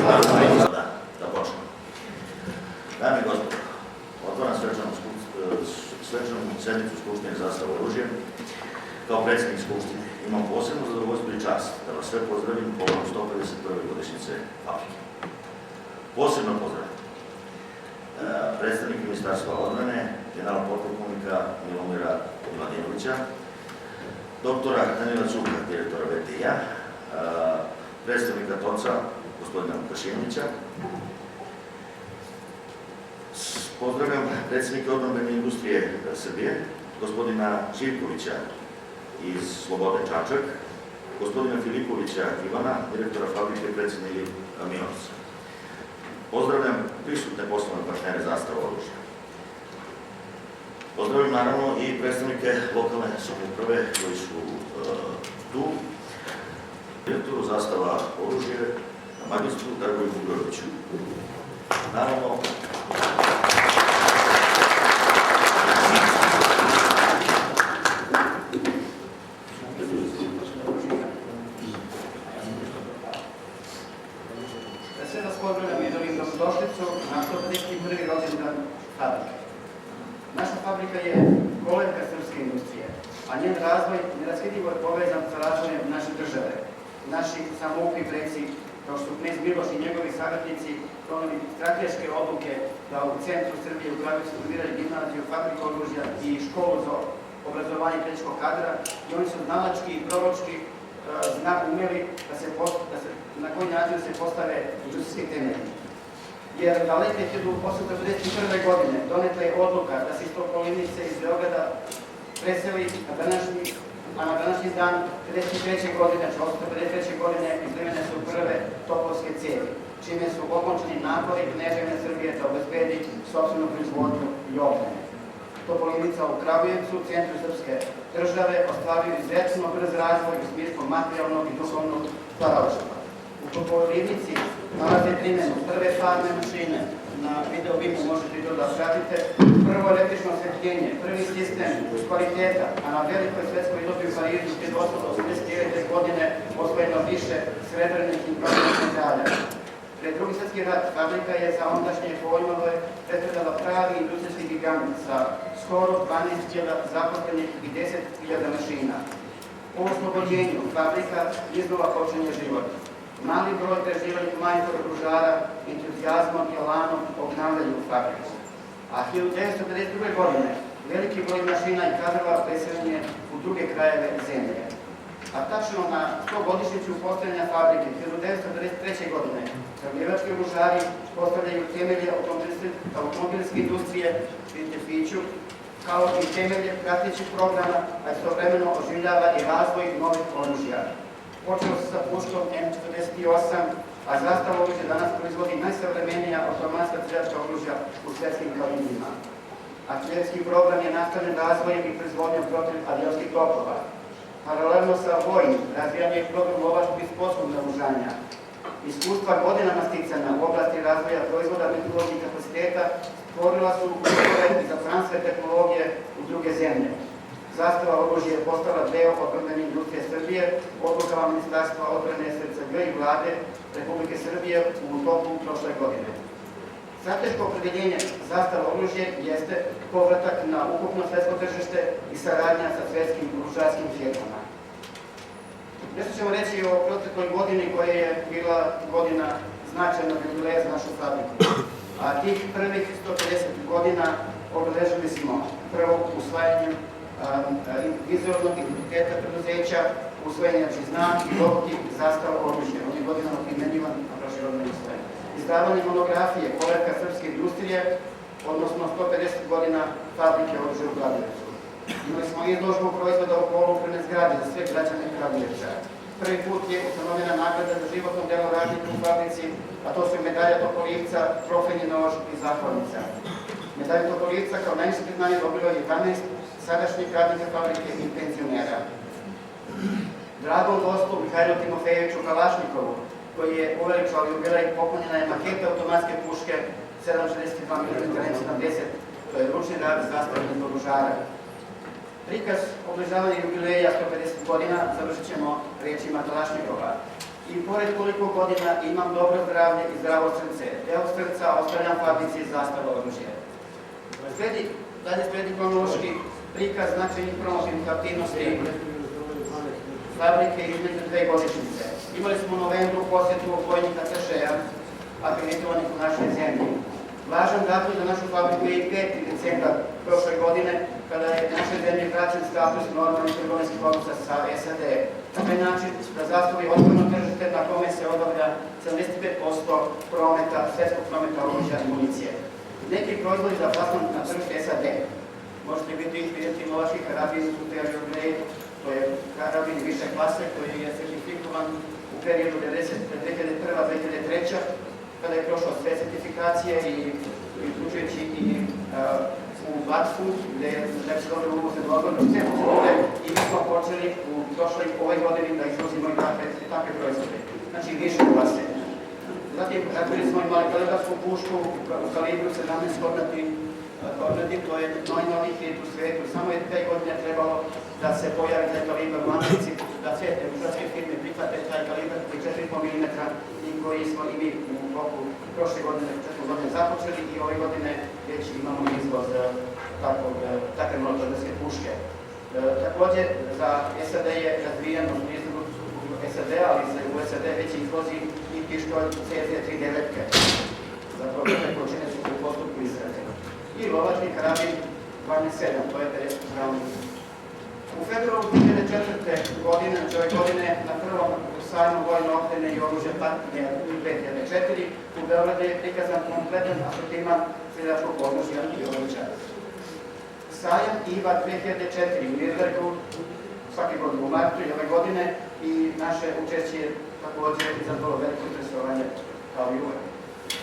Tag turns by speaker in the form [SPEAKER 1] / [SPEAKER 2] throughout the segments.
[SPEAKER 1] Da počnemo. Dame i gospodo, otvaram svečanu sednicu Skupštine Zastava oružja. Kao predsjednik Skupštine imam posebno zadovoljstvo i čast da vas sve pozdravim povodom 151. godišnjice fabrike. Posebno pozdravim predstavnika Ministarstva odbrane, generala potpukovnika Milomira Miladinovića, doktora Danila Cuka, direktora VTI-a, predstavnika TOC-a, gospodina Vukašinovića. Pozdravljam predsednika odbrambene industrije Srbije, gospodina Živkovića iz Slobode Čačak, gospodina Filipovića Ivana, direktora fabrike predsednika Mionosa. Pozdravljam prisutne poslovne partnere Zastava oružja. Pozdravljam naravno i predstavnike lokalne samouprave koji su tu, direktoru Zastava oružje, magistru Dragoju Bugroviću. Naravno,
[SPEAKER 2] sve vas pozdravljam i želim dobrodošlicu na 151. rođendan fabrike. Naša fabrika je kolevka srpske industrije, a njen razvoj neraskidivo je povezan sa razvojem naše države. Naši samouki preci, kao što knez Miloš i njegovi saradnici, doneli strateške odluke da u centru Srbije u Kragujevcu formiraju gimnaziju, fabriku oružja i školu za obrazovanje tehničkog kadra, i oni su znalački i proročki umeli na koji način se postave industrijski temelji. Jer daleke 1851. godine doneta je odluka da se iz Topolinice iz Beograda preseli a na današnji dan 53. godine, znači 1853. godine, izlemene su prve topovske cijevi, čime su okončeni napori Kneževine Srbije da obezbedi sopstvenu proizvodnju i opreme. Topolinica u Kragujevcu, centru srpske države, ostvario izuzetno brz razvoj u smislu materijalnog i duhovnog stvaralaštva. U Topolinici nalaze primjenu prve farme mašine, na video bimu možete i to da pratite, prvo električno osvetljenje, prvi sistem kvaliteta, a na velikoj svetskoj izložbi u Parizu 1889. godine osvojeno više srebrnih i bronzanih medalja. Pred Drugi svjetski rat fabrika je za ondašnje pojmove predstavljala pravi industrijski gigant sa skoro 12.000 zaposlenih i 10.000 mašina. Po oslobođenju fabrika iznova počinje život. Mali broj preživelih majstora ružara entuzijazmom i elanom obnavljaju fabriku. A 1952. godine veliki broj mašina i kadrova preseljen je u druge krajeve zemlje. A tačno na 100-godišnjicu postojanja fabrike 1953. godine kragujevački ružari postavljaju temelje automobilske industrije Fiću, kao i temelje pratećih programa, a istovremeno oživljava i razvoj novih oružja. Počeo se sa puškom M48, a Zastava oružja danas proizvodi najsavremenija automatska streljačka oružja u svetskim kalibrima. Artiljerijski program je nastavljen razvojem i proizvodnjom protiv avionskih topova. Paralelno sa vojnim razvijan je program lovačkog i sportskog naoružanja. Iskustva godinama sticana u oblasti razvoja proizvoda metodoloških kapaciteta stvorila su uslove za transfer tehnologije u druge zemlje. Zastava oružja je postala deo odbrambene industrije Srbije, odlukama Ministarstva odbrane SRCG i Vlade Republike Srbije u toku prošle godine. Strateško opredeljenje Zastava oružje jeste povratak na ukupno svetsko tržište i saradnja sa svetskim oružarskim firmama. Nešto ćemo reći o protekloj godini koja je bila godina značajnog jubileja za našu fabriku. A tih prvih 150 godina obeležili smo prvo usvajanjem vizualnog identiteta preduzeća, usvojenje znak i logotip Zastava oružja. On je godinama primenjivan na prošle godine usvojen. Izdavanje monografije kolevka srpske industrije, odnosno 150 godina fabrike oružja u Kragujevcu. Imali smo izložbu proizvoda u poluupravne zgrade za sve građane Kragujevca. Prvi put je ustanovljena nagrada za životno delo radnika u fabrici, a to su medalja Topolivca, trofejni nož i zahvalnica. Medalju Topolivca kao najviše priznanje dobilo 11 sadašnjih radnika fabrike i penzionera. Dragom gostu Mihajlu Timofejeviću Kalašnikovu, koji je uveličao jubilej, poklonjena je maketa automatske puške 7,62 mm M70, to je ručni rad zastavljenih oružara. Prikaz obližavanja jubileja 150 godina završit ćemo rečima Kalašnikova. I pored koliko godina imam dobro zdravlje i zdravo srce. Deo srca ostavljam fabrici Zastava oružje. Dalje sledi kronološki prikaz značajnih promotivnih aktivnosti fabrike između 2 godišnjice. Imali smo u novembru posjetu vojnika atašeja, akreditovanih u našoj zemlji. Važan datum za našu fabriku je i 5. decembra prošle godine, kada je našoj zemlji vraćen status normalnih trgovinskih odnosa sa SAD. Na taj način da zastavi otvoreno tržište na kome se obavlja 75% prometa, svetskog prometa oružja i municije. Neki proizvodi za plasman na tržište SAD. Možete vidjeti lovački karabin u Superior Grade, to je karabin više klase koji je certifikovan u periodu 2001-2003, kada je prošao sve certifikacije i uključujući i u Latvu, gde se dobro uvozne odgovorno sve procedure i mi smo počeli u prošloj ovoj godini da izvozimo i takve proizvode. Znači više klase. Zatim, razvili smo imali kalibarsku pušku u kalibru 17 kornati, to je najnoviji hit u svetu. Samo je 2 godine trebalo da se pojavi taj kalibar u Americi, da sve evropske firme prihvate taj kalibar koji je 4,5 mm i koji smo i mi u toku prošle godine, započeli i ove godine već imamo izvoz takve mnogočarske puške. Također, za SAD je razvijeno izvoz u SAD, ali se u SAD već izvozi i pištolj CZ-39. Zapravo, te količine su u postupku izrade. I lovački karabin 12-7, to je 50 grama. U februaru 2004. godine, znači ove godine, na prvom sajmu vojne opreme i oružja partije 2004, u Beogradu je prikazan kompletan asortiman streljačkog oružja i oruđa. Sajam IVA 2004 u Nürnbergu, svake godine u martu i ove godine, i naše učešće je također izazvalo veliko interesovanje kao i uvek.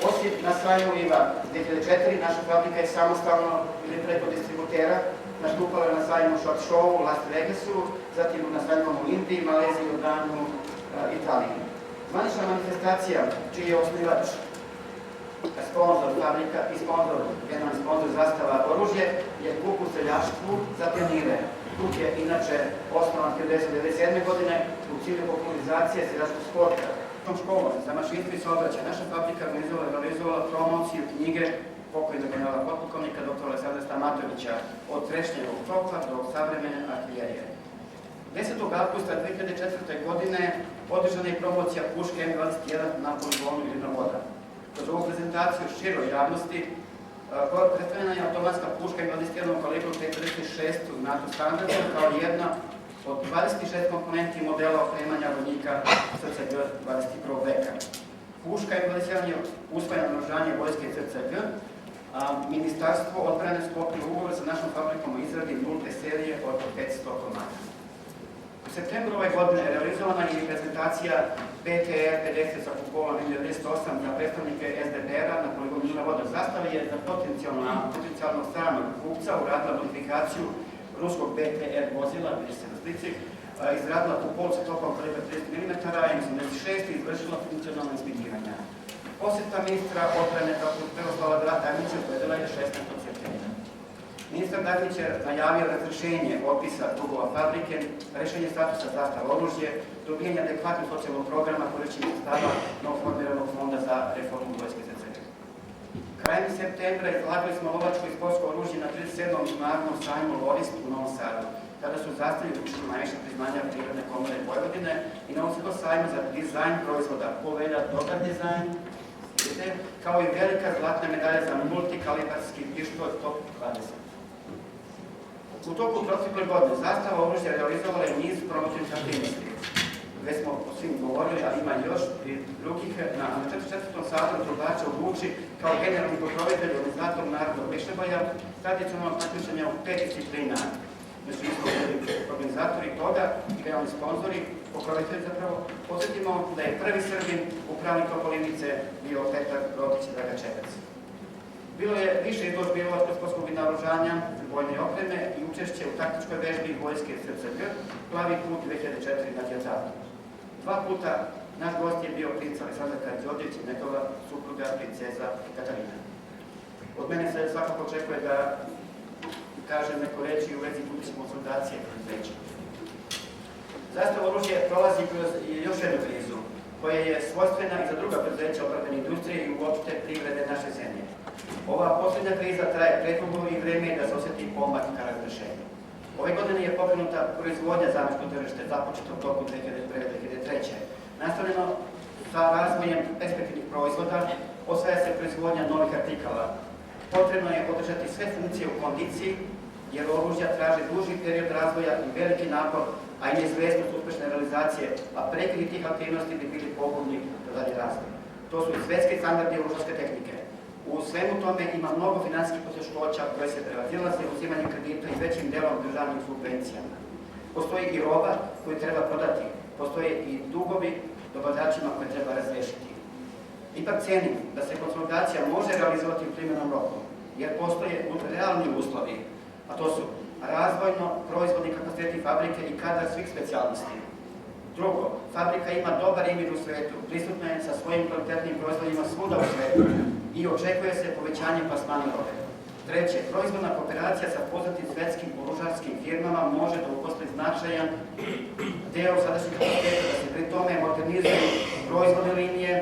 [SPEAKER 2] Osim na sajmu IVA 2004, naša fabrika je samostalno ili preko distributera nastupala je na sajmu Shot Show u Las Vegasu, zatim na sajmama u Indiji, Maleziji, Jordanu, Italiji. Zvanična manifestacija, čiji je osnivač sponsor fabrika i generalni sponsor Zastava oružje, je klub u seljaštvu za pionire. Klub je inače osnovan 1997. godine u cilju popularizacije seljačkog sporta. Školom za mašinstvo i saobraćaj naša fabrika realizovala promociju knjige pokojnog generala potpukovnika dr. Aleksandra Stamatovića od trešnjevog topa do savremene artiljerije. 10. avgusta 2004. godine održana je promocija puške M21 na poligonu Ilirna Voda. Kroz ovu prezentaciju široj javnosti predstavljena je automatska puška M21 kalibru 56 u NATO standardu kao jedna od 26 komponenti modela opremanja vojnika SCG 21. veka. Puška M21 je usvojena naoružanje vojske SCG, a Ministarstvo odbrane sklopilo ugovor sa našom fabrikom o izradi nulte serije od 500 komada. U septembru ove godine realizovana je prezentacija BTR 50 sa kupolom 1908 za predstavnike SDPR-a na poligonu Ilirna Voda. Zastava je za potencijalno stranog kupca uradila modifikaciju ruskog BTR vozila, vidite se na slici, izradila kupol sa topom kalibra 30 mm, M86 i izvršila funkcionalno ispitivanja. Posjeta ministra odbrane Miroslava Dajmića odvedela je 16. septembra. Ministar Dajmić je najavio razrešenje opisa dugova fabrike, rešenje statusa Zastava oružje, dobijanje adekvatnog socijalnog programa korišćenja sredstava novoformiranog fonda za reformu vojske SCG. Krajem septembra izlagali smo lovačko i sportsko oružje na 37. međunarodnom sajmu Lorist u Novom Sadu, kada su zastavi učili najviše priznanja Prirodne komore Vojvodine i novosadskog sajma za dizajn proizvoda Povelja Dobar dizajn, kao i velika zlatna medalja za multikalibarski pištolj Top 20. U toku protekle godine Zastava oružja realizovala je niz promotivnih aktivnosti. Već smo o svim govorili, ali ima još i drugih. Na 44. sabor trubača u Guči kao generalni pokrovitelj organizator narodnog pešeboja, tradicionalnog takmičenja u 5 disciplina. Znači, mi smo organizatori toga i generalni sponzori, pokrovitelji zapravo. Posjetimo da je prvi Srbin u pravni Topolinice bio Petar Rodić Dragačevac. Bilo je više izložbi sportskog naoružanja, vojne opreme i učešće u taktičkoj vežbi vojske SCG, Plavi put 2004 na Đerdanu. 2 puta naš gost je bio princ Aleksandar Karađorđević i njegova supruga princeza Katarina. Od mene se svakako očekuje da kažem neko reći u vezi buduće konsolidacije preduzeća. Zastava oružje prolazi kroz još jednu krizu. koja je svojstvena i za druga preduzeća obrambene industrije i uopšte privrede naše zemlje. Ova posljednja kriza traje predugo i vreme je da se osjeti pomak ka razrešenju. Ove godine je pokrenuta proizvodnja za američko tržište, započeto u toku 2001-2003. Nastavljeno sa razvojem perspektivnih proizvoda, osvaja se proizvodnja novih artikala. Potrebno je održati sve funkcije u kondiciji, jer oružja traže duži period razvoja i veliki napor, a i neizvesnost uspešne realizacije, a prekidi tih aktivnosti bi bili pogubni za dalje razvoj. To su i svetski standardi oružarske tehnike. U svemu tome ima mnogo finansijskih poteškoća koje se prevazilaze uzimanjem kredita i većim delom državnim subvencijama. Postoji i roba koju treba prodati, postoje i dugovi dobavljačima koje treba razrešiti. Ipak cijenim da se konsolidacija može realizovati u primjenom roku, jer postoje realni uslovi, a to su razvojno, proizvodni kapaciteti fabrike i kadar svih specijalnosti. Drugo, fabrika ima dobar imidž u svetu, prisutna je sa svojim kvalitetnim proizvodima svuda u svetu i očekuje se povećanje plasmana robe. Treće, proizvodna kooperacija sa poznatim svetskim oružarskim firmama može da uposli značajan deo sadašnjih kapaciteta, da se pri tome modernizuju proizvodne linije,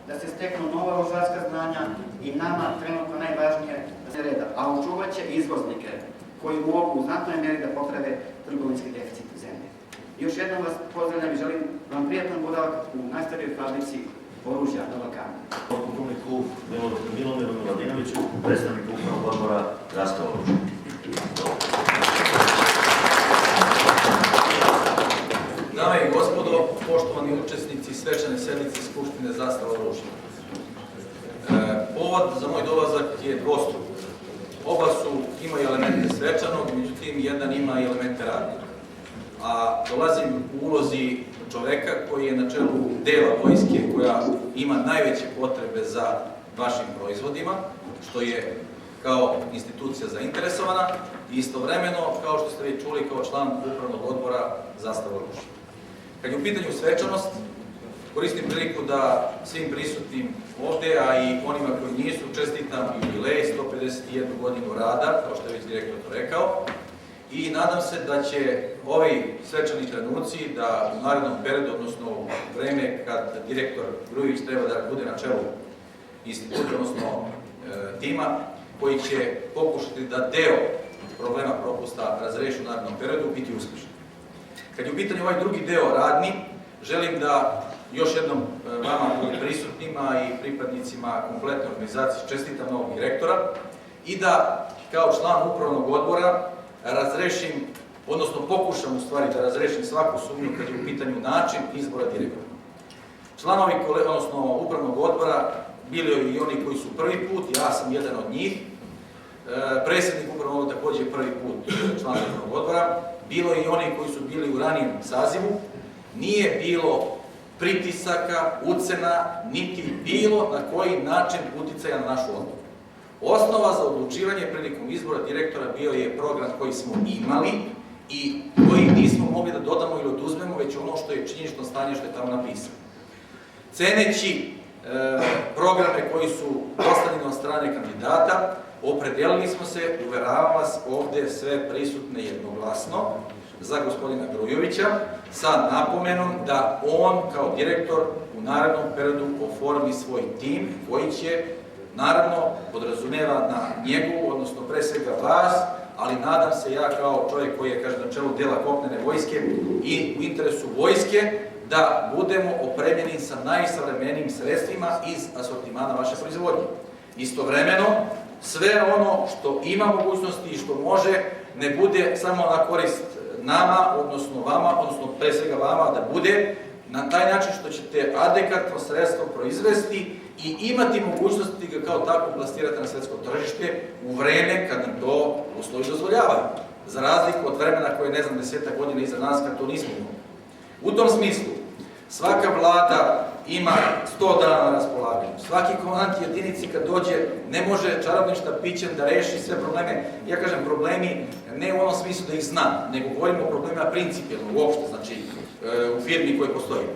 [SPEAKER 2] da se steknu nova oružarska znanja i nama trenutno najvažnije reda, a očuvat će izvoznike koji mogu u znatnoj meri da poprave trgovinski deficit u zemlji. Još jednom vas pozdravljam i želim vam prijatan boravak u najstarijoj fabrici oružja na Balkanu.
[SPEAKER 1] Potpukovniku Milomiru Miladinoviću, predstavniku Upravnog odbora Zastava oružja.
[SPEAKER 3] Dame i gospodo, poštovani učesnici svečane sednice Skupštine Zastava oružja. Povod za moj dolazak je dvostruk. Oba imaju elemente svečanog, međutim jedan ima i elemente radnika. A dolazim u ulozi čoveka koji je na čelu dela vojske koja ima najveće potrebe za vašim proizvodima, što je kao institucija zainteresovana i istovremeno, kao što ste već čuli, kao član Upravnog odbora Zastava oružja. Kad je u pitanju svečanost, koristim priliku da svim prisutnim ovde, a i onima koji nisu, čestitam jubilej, 151 godinu rada, kao što je već direktor to rekao, i nadam se da će ovi svečani trenuci, da u narednom periodu, odnosno u vreme kad direktor Grujić treba da bude na čelu instituta, odnosno tima, koji će pokušati da deo problema propusta razreši u narednom periodu, biti uspešan. Kad je u pitanju ovaj drugi deo radni, želim da još jednom vama prisutnima i pripadnicima kompletne organizacije čestitam novog direktora i da kao član Upravnog odbora razrešim, odnosno pokušam u stvari da razrešim svaku sumnju kad je u pitanju način izbora direktora. Članovi Upravnog odbora bili i oni koji su prvi put, ja sam jedan od njih, predsjednik Upravnog odbora također prvi put član Upravnog odbora, bilo i oni koji su bili u ranijem sazivu, nije bilo pritisaka, ucena, niti bilo na koji način uticaja na našu odluku. Osnova za odlučivanje prilikom izbora direktora bio je program koji smo imali i koji nismo mogli da dodamo ili oduzmemo, već ono što je činjenično stanje što je tamo napisano. Ceneći programe koji su postavljeni od strane kandidata, opredelili smo se, uveravam vas ovde sve prisutne jednoglasno, za gospodina Grujovića, sa napomenom da on kao direktor u narednom periodu oformi svoj tim koji će, naravno, podrazumeva na njegovu, odnosno pre svega vas, ali nadam se ja kao čovjek koji je, kažem, na čelu dela kopnene vojske i u interesu vojske, da budemo opremljeni sa najsavremenijim sredstvima iz asortimana vaše proizvodnje. Istovremeno, sve ono što ima mogućnosti i što može, ne bude samo na korist nama, odnosno vama, odnosno pre svega vama, da bude na taj način što ćete adekvatno sredstvo proizvesti i imati mogućnosti ga kao tako plastirati na svetsko tržište u vreme kad nam to uslovi dozvoljavaju. Za razliku od vremena koje, ne znam, 10 godina iza nas kad to nismo imali. U tom smislu, svaka vlada ima 100 dana na raspolaganju. Svaki komandant jedinici kad dođe ne može čarobnim štapićem da reši sve probleme. Ja kažem problemi ne u onom smislu da ih zna, nego govorimo o problemima principijalno uopšte, znači u firmi koje postoji.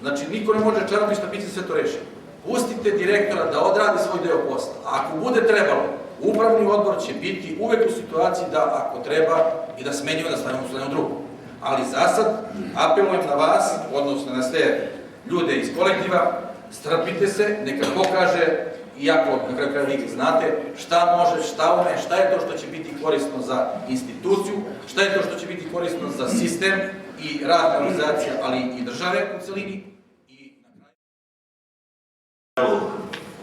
[SPEAKER 3] Znači niko ne može čarobnim štapićem sve to reši. Pustite direktora da odradi svoj deo posla. A ako bude trebalo, upravni odbor će biti uvek u situaciji da ako treba i da smenjuje, da stavimo u drugu. Ali za sad apelujem na vas, odnosno na sve ljude iz kolektiva, strpite se, neka pokaže, iako na kraju kraja vi znate šta može, šta ume, šta je to što će biti korisno za instituciju, šta je to što će biti korisno za sistem i rad organizacija, ali i države u celini.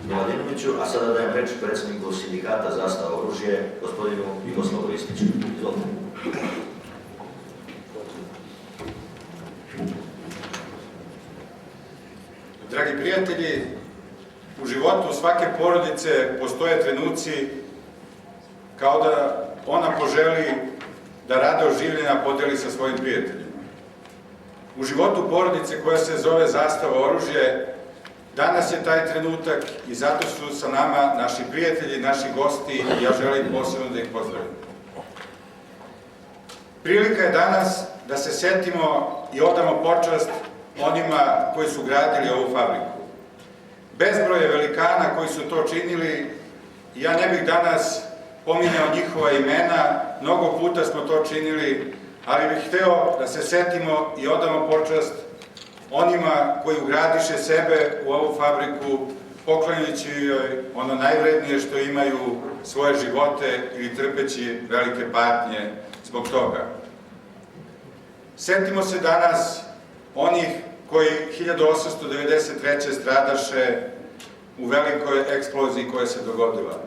[SPEAKER 1] Miladinoviću, a sada dajem reč predsjedniku sindikata Zastava oružje, gospodinu Jugoslavu Ristiću. Izvolite.
[SPEAKER 4] Dragi prijatelji, u životu svake porodice postoje trenuci kao da ona poželi da radost življenja podeli sa svojim prijateljima. U životu porodice koja se zove Zastava oružje, danas je taj trenutak i zato su sa nama naši prijatelji, naši gosti i ja želim posebno da ih pozdravim. Prilika je danas da se setimo i odamo počast onima koji su gradili ovu fabriku. Bezbroj je velikana koji su to činili i ja ne bih danas pominjao njihova imena, mnogo puta smo to činili, ali bih hteo da se setimo i odamo počast onima koji ugradiše sebe u ovu fabriku, poklanjajući joj ono najvrednije što imaju, svoje živote ili trpeći velike patnje zbog toga. Setimo se danas onih koji 1893. stradaše u velikoj eksploziji koja se dogodila.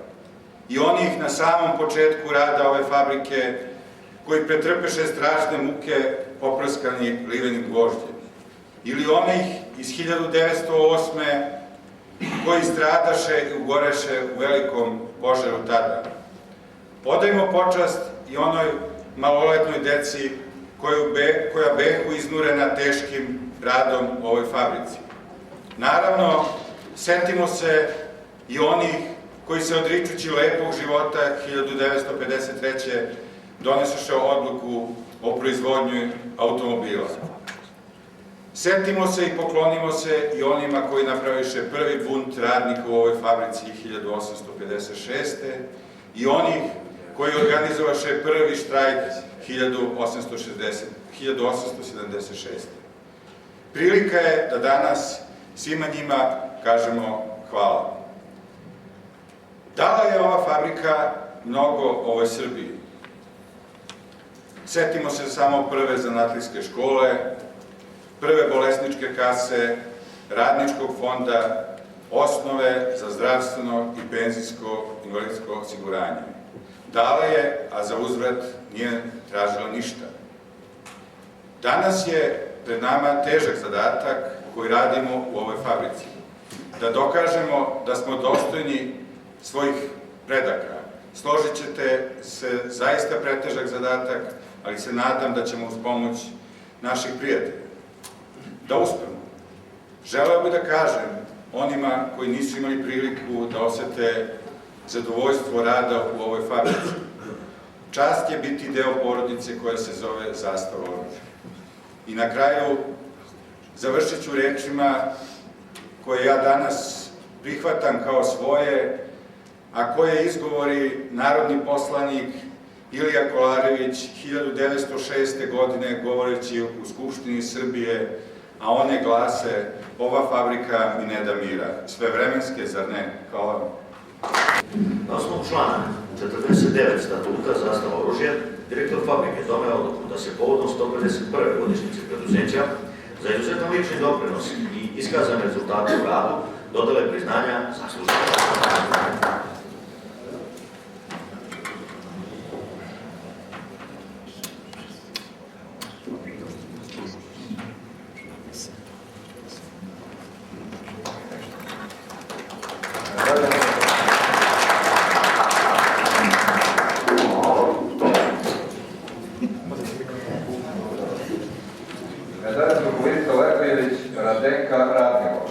[SPEAKER 4] I onih na samom početku rada ove fabrike koji pretrpeše strašne muke poprskani livenim gvožđem. Ili onih iz 1908. koji stradaše i ugoreše u velikom požaru tada. Odajmo počast i onoj maloletnoj deci koja behu iznurena teškim radom u ovoj fabrici. Naravno, setimo se i onih koji se odričući lepog života 1953. donesuše odluku o proizvodnji automobila. Setimo se i poklonimo se i onima koji napraviše prvi bunt radnika u ovoj fabrici 1856. i onih koji organizovaše prvi štrajk 1876. Prilika je da danas svima njima kažemo hvala. Dala je ova fabrika mnogo ovoj Srbiji. Setimo se samo prve zanatlijske škole, prve bolesničke kase, radničkog fonda, osnove za zdravstveno i penzijsko invalidsko osiguranje. Dala je, a za uzvrat nije tražila ništa. Danas je pred nama težak zadatak koji radimo u ovoj fabrici. Da dokažemo da smo dostojni svojih predaka. Složit ćete se zaista pretežak zadatak, ali se nadam da ćemo uz pomoć naših prijatelja da uspemo. Želeo bih da kažem onima koji nisu imali priliku da osete zadovoljstvo rada u ovoj fabrici. Čast je biti deo porodice koja se zove Zastava oružja. I na kraju završit ću rečima koje ja danas prihvatam kao svoje, a koje izgovori narodni poslanik Ilija Kolarević 1906. godine govoreći u Skupštini Srbije, a one glase: ova fabrika mi ne da mira. Sve vremenske, zar ne? Hvala vam.
[SPEAKER 1] Na osnovu člana 49 statuta Zastava oružja, direktor fabrike doneo odluku da se povodom 151. godišnjice preduzeća za izuzetan lični doprinos i iskazane rezultate u radu dodele priznanja zasluženih.
[SPEAKER 5] Medalja Zbogolista Lekojević, Radenka Radnilo.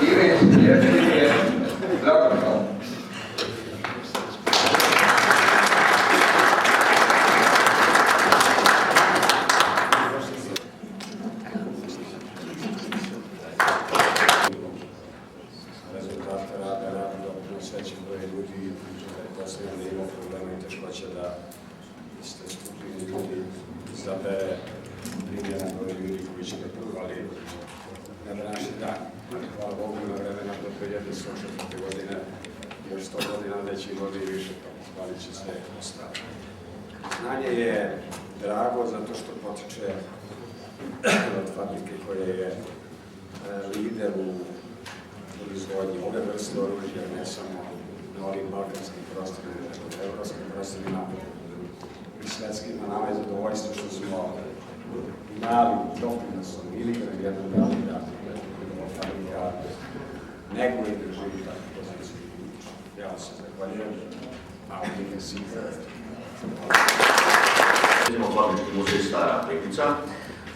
[SPEAKER 5] Ilić, Jeftinije, Završao.
[SPEAKER 6] Rezultate rada naravno sveći broj ljudi i pretpostavljam da ima problema i teškoća da ste skupili ljudi izabere primjeren broj ljudi koji će da pohvali na današnji dan. Hvala Bogu na vremena do 2004. godine, još 100 godina već i vode i više, pa hvalit će se ostalo. Znanje je drago zato što potiče od fabrike koja je lider u proizvodnji ove vrste oružja, ne samo na ovim balkanskim prostorima, nego na evropskim prostorima i svetskim. A nama je zadovoljstvo što smo mali doprinosom ili kada jednom dali da fabrika neguje i drži takvu poziciju. Ja vam se zahvaljujem, a ovdje si
[SPEAKER 1] Idemo fabrički muzej Stara Peknica,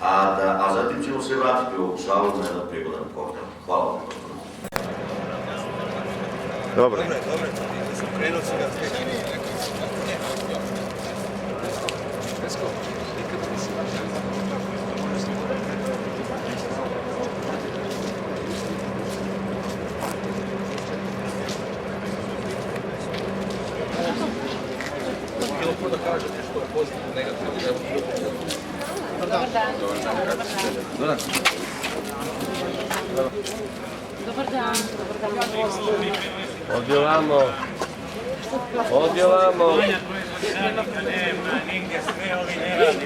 [SPEAKER 1] a zatim ćemo se vratiti u salu na jedan prigodan koktel. Hvala vam, gospodine.
[SPEAKER 7] Dobro.
[SPEAKER 3] Bilo ko da kaže nešto pozitivno, negativno.
[SPEAKER 8] Dobar dan.
[SPEAKER 3] Dobar dan.
[SPEAKER 8] Dobar dan.
[SPEAKER 7] Odjelamo.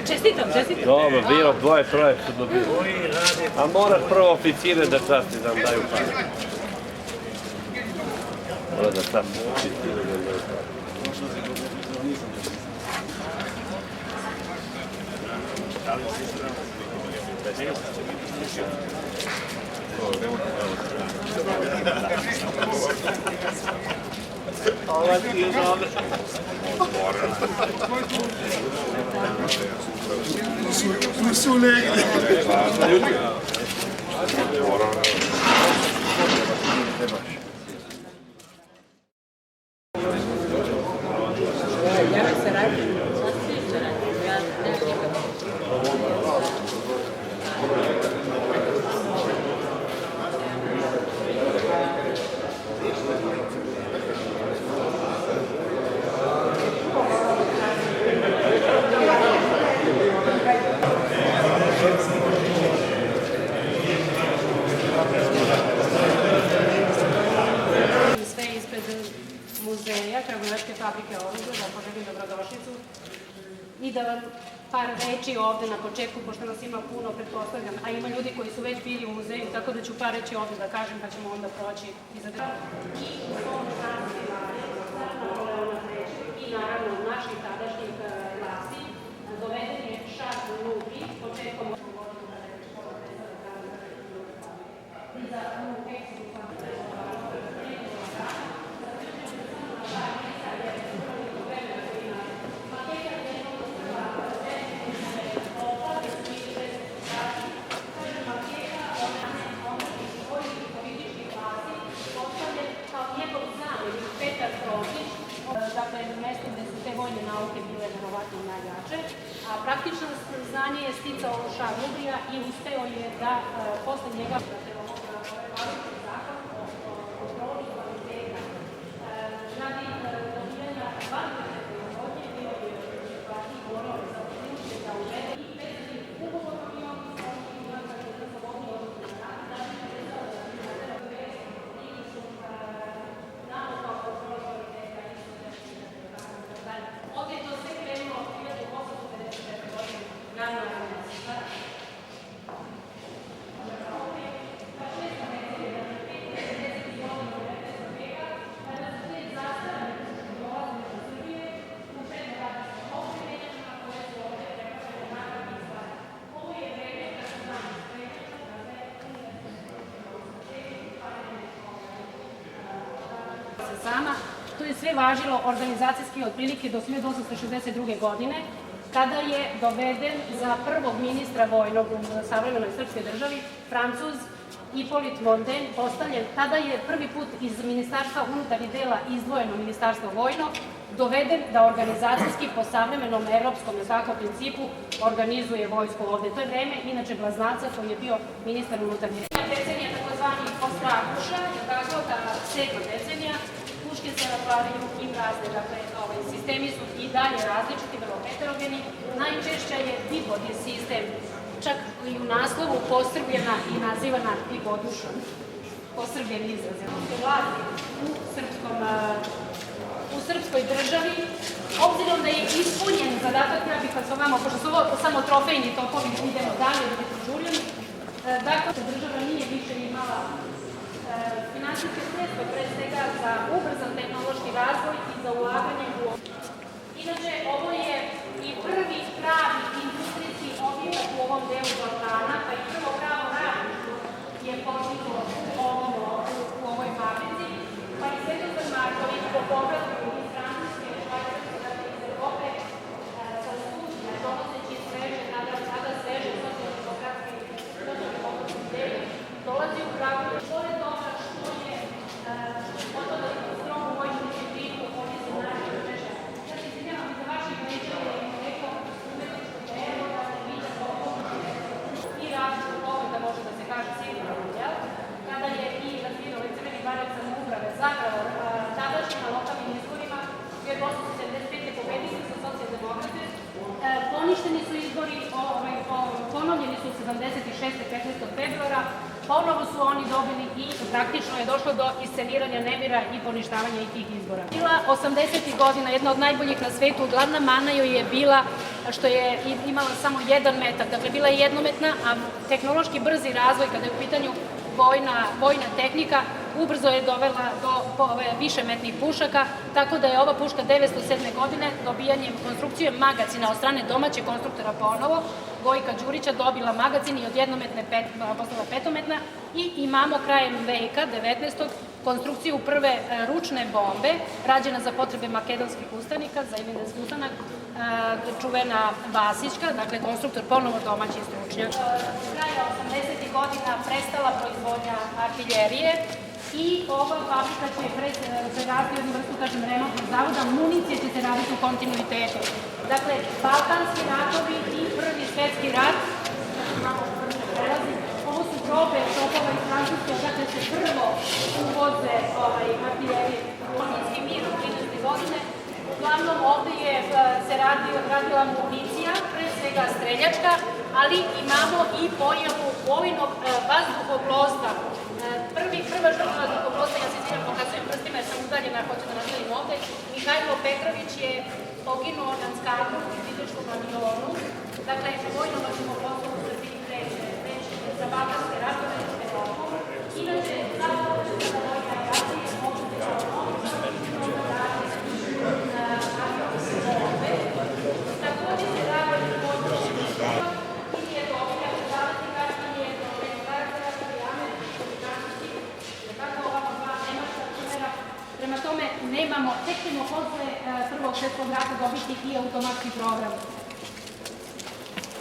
[SPEAKER 8] Čestitam.
[SPEAKER 7] Dobro, bilo, dvoje, troje su dobili. A moraš prvo oficire da časti da vam daju pare. Mora da časti oficire da vam daju pare.
[SPEAKER 8] Kragujevačke fabrike oružja, da poželim dobrodošlicu i da vam par reči ovde na početku, pošto nas ima puno, pretpostavljam, a ima ljudi koji su već bili u muzeju, tako da ću par reči ovde da kažem, pa ćemo onda proći i za državu. I u svom nastavima Napoleona III i naravno naših tadašnjih vlasti doveden je Šarl Lupi početkom 8. godinu kada je škola prestala Kragujevačke i za ovu ekstru dakle, mesto gde su te vojne nauke bile verovatno najjače, a praktično znanje je sticao Šarl Lubrija i uspeo je da posle njega zakon o kontroli kvaliteta radi dobijanja kvalitetne proizvodnje bio je i morao za uključenje da uvede i vezani ugovorno i on za slobodni odnos na rad, ovdje je to sve krenulo 1854. godine, januara meseca. Sama. To je sve važilo organizacijski otprilike do 1862. godine, kada je doveden za prvog ministra vojnog u savremenoj srpskoj državi Francuz Hippolyte Montaigne postavljen, tada je prvi put iz Ministarstva unutarnjih dela izdvojeno Ministarstvo vojno, doveden da organizacijski po savremenom evropskom principu organizuje vojsku ovde. To je vreme, inače, Blaznaca koji je bio ministar unutarnjih dela. Decenija takozvani Ostraguša, tako da 7. decenija, puške se napravljaju i razne, dakle, sistemi su i dalje različiti, vrlo heterogeni. Najčešća je bibodni sistem, čak i u naslovu posrbljena i nazivana bibodušom. Posrbljeni izraz. Se vladi u srpskoj državi, obzirom da je ispunjen zadatak, ja bih vas ovamo, pošto su ovo samo trofejni topovi, idemo dalje da bi požurili, dakle, država nije više imala finansijske sredstva, pre svega za ubrzan tehnološki razvoj i za ulaganje u ovo. Inače, ovo je i prvi pravi industrijski objekat u ovom delu Balkana, pa i prvo pravo radništvo je počelo u ovoj fabrici, pa i Svetozar Marković po povratku iz Francuske, Švajcarske, dakle iz Evrope, sa studija, donoseći sveže, tada sveže socijaldemokratske ideje, dolazi u Kragujevac. Pored toga što je ododali strogu vojnu disciplinu, ovdje se naravno reče. Ja se izvinjavam za vaše gledanje, neko umetničko delo, da se vidi i različno toga da može da se kaže sigurno, jel? Kada je i razvidio Crveni barek samouprave, zapravo tadašnji na lokalnim izborima, 1875. pobedili sa socijaldemokrate, poništeni su izbori, ponovljeni su 76. 15. februara, ponovo su oni dobili i praktično je došlo do isceniranja nemira i poništavanja i tih izbora. Bila 80. godina, jedna od najboljih na svetu, glavna mana joj je bila što je imala samo 1 metak, dakle bila je jednometna, a tehnološki brzi razvoj kada je u pitanju vojna tehnika ubrzo je dovela do višemetnih pušaka, tako da je ova puška 907. godine dobijanjem konstrukcije magacina od strane domaće konstruktora ponovo, Gojka Đurića, dobila magacin i od jednometne postala petometna i imamo krajem veka 19. konstrukciju prve ručne bombe, rađena za potrebe makedonskih ustanika, za Ivendenski ustanak, čuvena Vasićka, dakle konstruktor ponovo domaći stručnjak. Kraja 80. godina prestala proizvodnja artiljerije i ova fabrika će prerasti jednu vrstu, kažem, remontnog zavoda, municije će se raditi u kontinuitetu. Dakle, Balkanski ratovi i Prvi svetski rat, ovo su probe topova iz Francuske, odakle se prvo uvoze artiljerije. Kolinski mir u 30. godine, uglavnom ovde se radila municija, pre svega streljačka, ali imamo i pojavu vojnog vazduhoplovstva. Prva žrtva vazduhoplovstva, ja se izvinjam, pokazujem prstima jer sam udaljena, hoću da nastavim ovde, Mihajlo Petrović je poginuo na skaku u fizičkom avionu. Dakle, vojno vazduhoplovstvo u Srbiji kreće već za balkanske ratove u Evropu. Inače, za vojne avijacije moguće da takođe se radi vojno ili je to objav zavetnika, ili je to karaktera, ili američki, ili francuski, tako ovako dva nemačka primjera. Prema tome, nemamo, tek ćemo posle Prvog svjetskog rata dobiti i automatski program.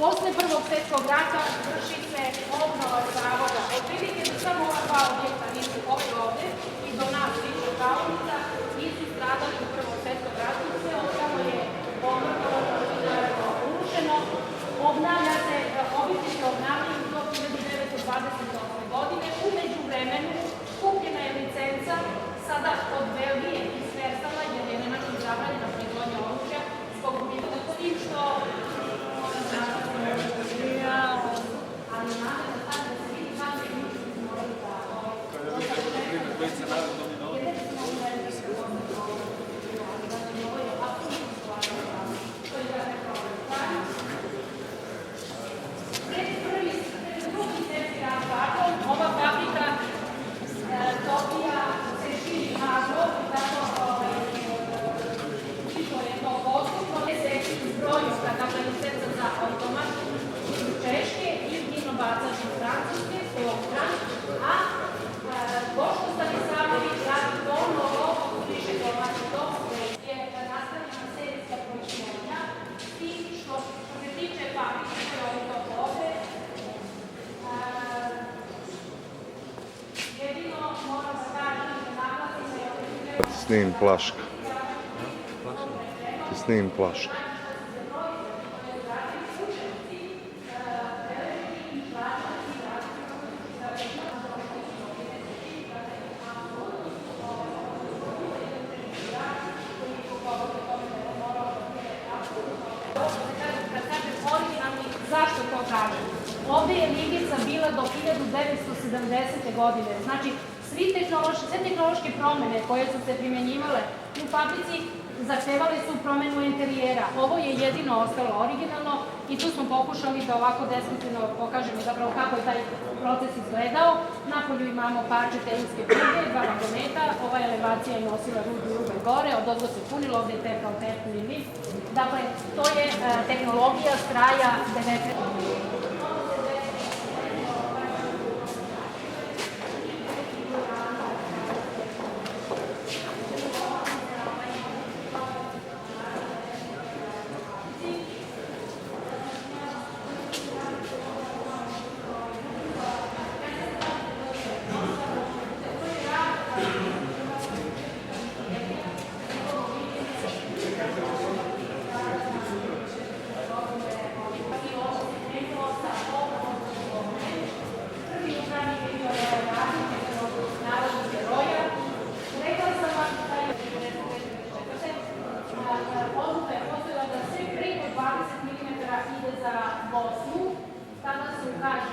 [SPEAKER 8] Posle Prvog svjetskog rata vrši se obnova zavoda. Otprilike da samo ova dva objekta nisu ovde i do nas više Kalnica nisu stradali u Prvom svjetskom ratu. Sve ostalo je obnovljeno i naravno urušeno. Obnavlja se, objekti se obnavljaju do 1928. godine. Umeđu vremenu kupljena je licenca sada od Belgije iz Versala, jer je Nemačkom zabranjena proizvodnja oružja zbog gubitka s tim što ali naravno da sad da se vidi kako
[SPEAKER 9] kad ti snimim Plaška. Ti snimim Plaška.
[SPEAKER 8] Zašto to kažem? Ovde je ligica bila do 1970. godine. Znači, sve tehnološke promene koje su se primjenjivale u fabrici zahtevali su promenu interijera. Ovo je jedino ostalo originalno i tu smo pokušali da ovako deskriptivno pokažemo zapravo kako je taj proces izgledao. Napolju imamo parče telinske pruge, 2 vagoneta, ova elevacija je nosila rudu i ugalj gore, odozgo se punilo, ovde je tekao tepni lift. Dakle, to je tehnologija s kraja 19. za Bosnu, tada su, kaže,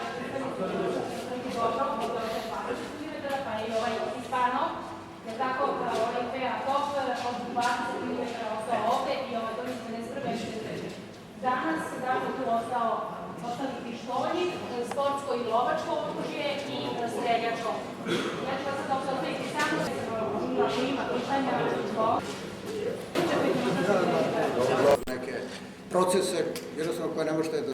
[SPEAKER 8] pa je ovaj Hispanov, jer tako ovaj PA Top od 20 mm ostao ovde i ovaj to mislim ne sprve. Danas, dakle, tu ostali pištolji, sportsko i lovačko oružje i streljačko. Ja ću vas sad obzoriti samo, ako ima pitanja,
[SPEAKER 10] neke procese, jednostavno koje ne možete da